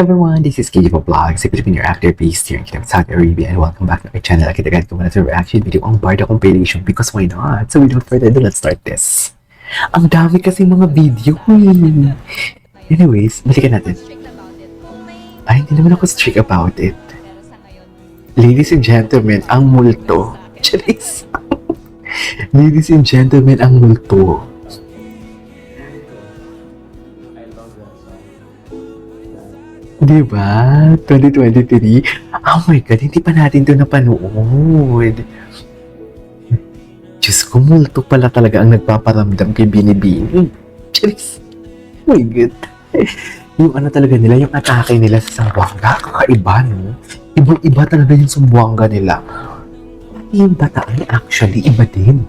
Everyone, this is KJ Vlogs, a Filipino actor based here in Kingdom of Saudi Arabia, and welcome back to my channel. Agad-agad ko muna sa reaction video ang Barda compilation because why not? So without further ado, let's start this. Ang dami kasi mga video eh. Anyways, balikan natin. Ay, hindi naman ako strict about it. Ladies and gentlemen, ang multo. Charis. Ladies and gentlemen, ang multo. Diba? 2023? Oh my God, hindi pa natin ito napanood. Diyos ko, multo pala talaga ang nagpaparamdam kay Binibini. Charis. Oh my God. Yung ano talaga nila, yung atake nila sa Zamboanga, kakaiba, no? Ibang-iba talaga yung Zamboanga nila. Yung bataan, actually, iba din.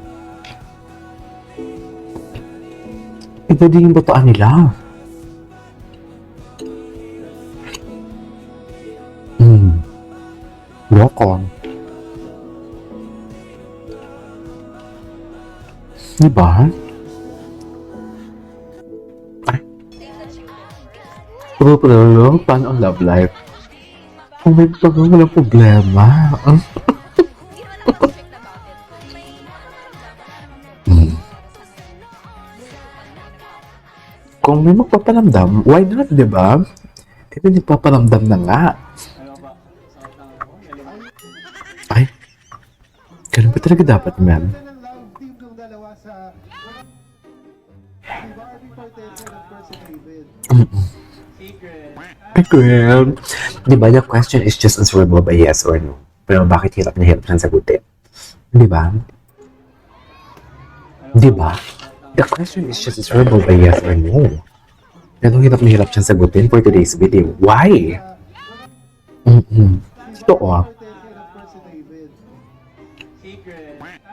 Iba din yung bataan nila. Walk on. Diba? Ay. Pero, paano ang love life? Kung may walang problema. Kung may magpaparamdam, why not, diba? Kasi nagpaparamdam na nga. Ay, ganun ba talaga dapat, man? Secret. Diba, the question is just answerable by yes or no. Pero bakit hirap na hirap siyang sagutin? Diba? Diba? The question is just answerable by yes or no. Pero hirap na hirap siyang sagutin for today's video. Why? Ito oh.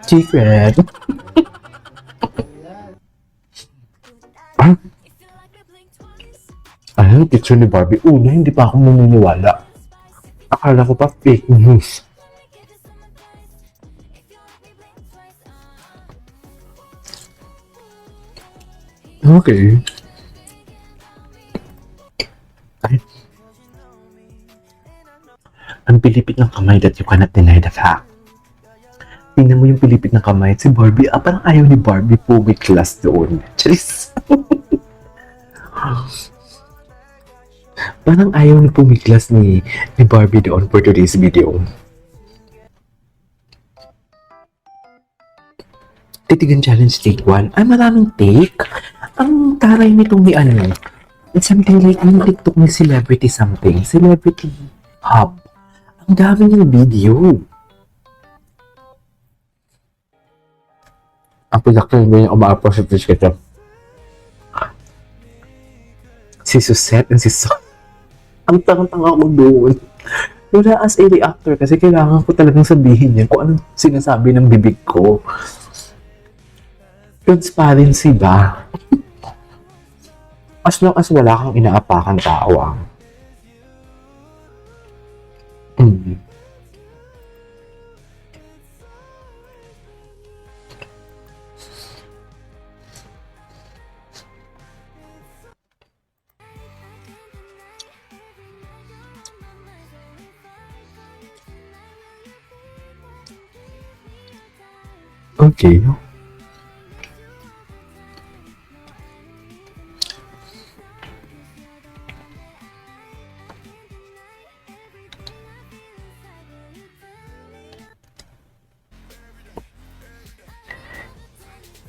Secret. Ah? Ay, picture ni Barbie. Una, hindi pa ako maniniwala. Akala ko pa fake news. Okay. Ay. Ang pilipit ng kamay that you cannot deny the fact. Tingnan mo yung pilipit ng kamay at si Barbie, parang ayaw ni Barbie po may class doon. Charis! Parang ayaw ni pumiklas ni Barbie doon for today's video. Titigan challenge take 1. Ay, maraming take. Ang taray nitong ni ano. It's something like yung TikTok ni Celebrity something. Celebrity Hub. Ang dami niyang video. Ang pinakita niya yung uma-approach sa Twitch kita. Si Susette and si Son. Ang tangang-tanga ko doon. Wala as a reactor kasi kailangan ko talagang sabihin niya kung anong sinasabi ng bibig ko. Transparency ba? As long as wala kang inaapakan tao. Okay.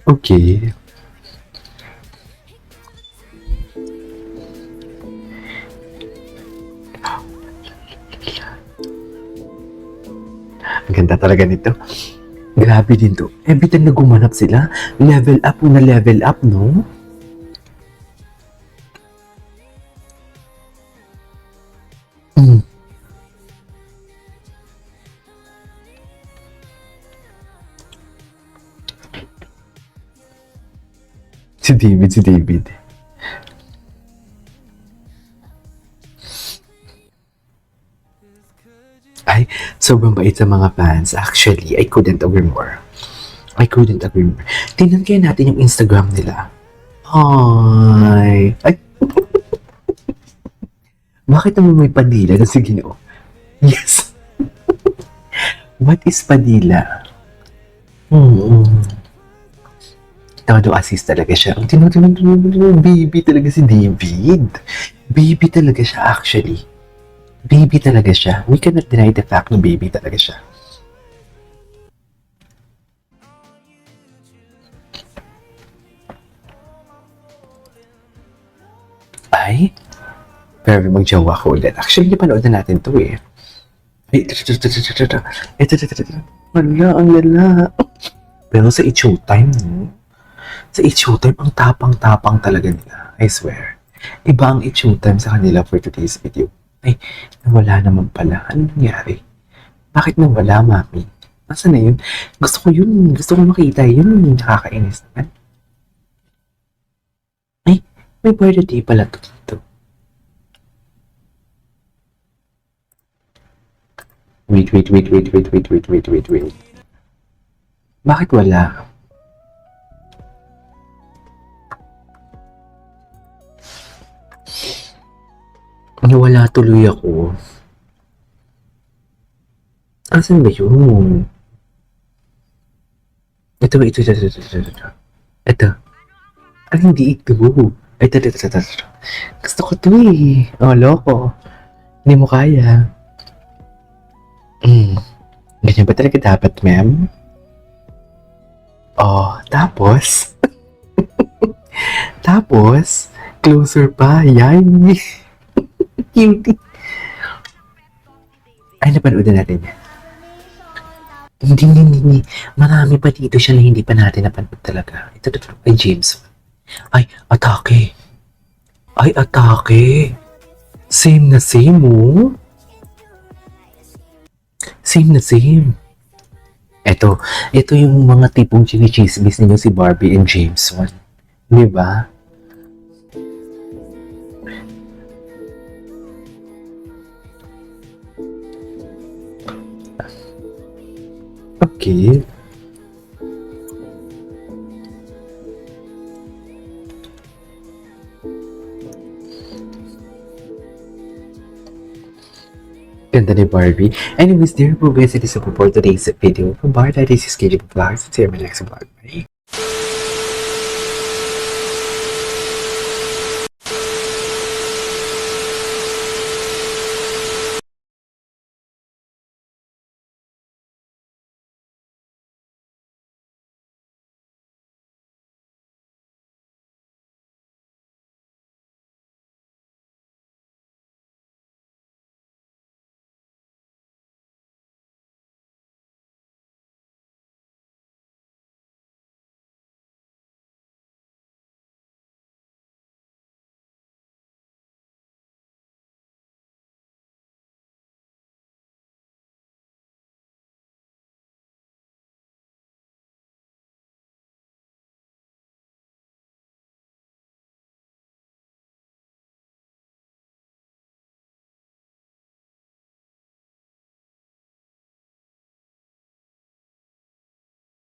Okay. Ang ganda talaga nito. Grabe din to. Every time na gumanap sila, level up na level up, no? Si David. Ay, sobrang bait sa mga fans. Actually, I couldn't agree more. Tingnan kaya natin yung Instagram nila. Ay. Bakit naman may padila na si Ginoo? Yes. What is padila? Todo assist talaga siya. Ang baby talaga si David. Baby talaga siya actually. Baby talaga siya. We cannot deny the fact na baby talaga siya. Ay, pero magjawa ko ulit. Actually, napanood na natin to eh. Ay, wala, ang lala. Pero sa Showtime, no? Sa Showtime, ang tapang-tapang talaga nila. I swear. Iba ang Showtime sa kanila for today's video. Ay, nawala naman pala. Ano nangyari? Bakit nawala, mami? Nasaan na yun? Gusto ko yun. Gusto ko makita yun. Nakakainis naman. Ay, may birthday pala to dito. Wait. Bakit wala? Wala tuloy ako. Asan ba yun? Ito. Ito. Ay, hindi ito. Ito. Gusto ko to eh. Oh, loko. Hindi mo kaya. Ganyan ba talaga dapat, ma'am? Oh, tapos? Tapos, closer pa. Yan. Cutie. Ay, napanood na natin yan. Hindi. Marami pa dito siya na hindi pa natin napanood talaga. Ito. Ay, James. Ay, atake. Same na same, oh. Same na same. Ito yung mga tipong chinichismis ninyo si Barbie and James 1. Diba? Okay. Ganda ni Barbie. Anyways, dear po guys, it is all for today's video from Barbie. This is KJ Vlogs. See you in my next vlog. Bye.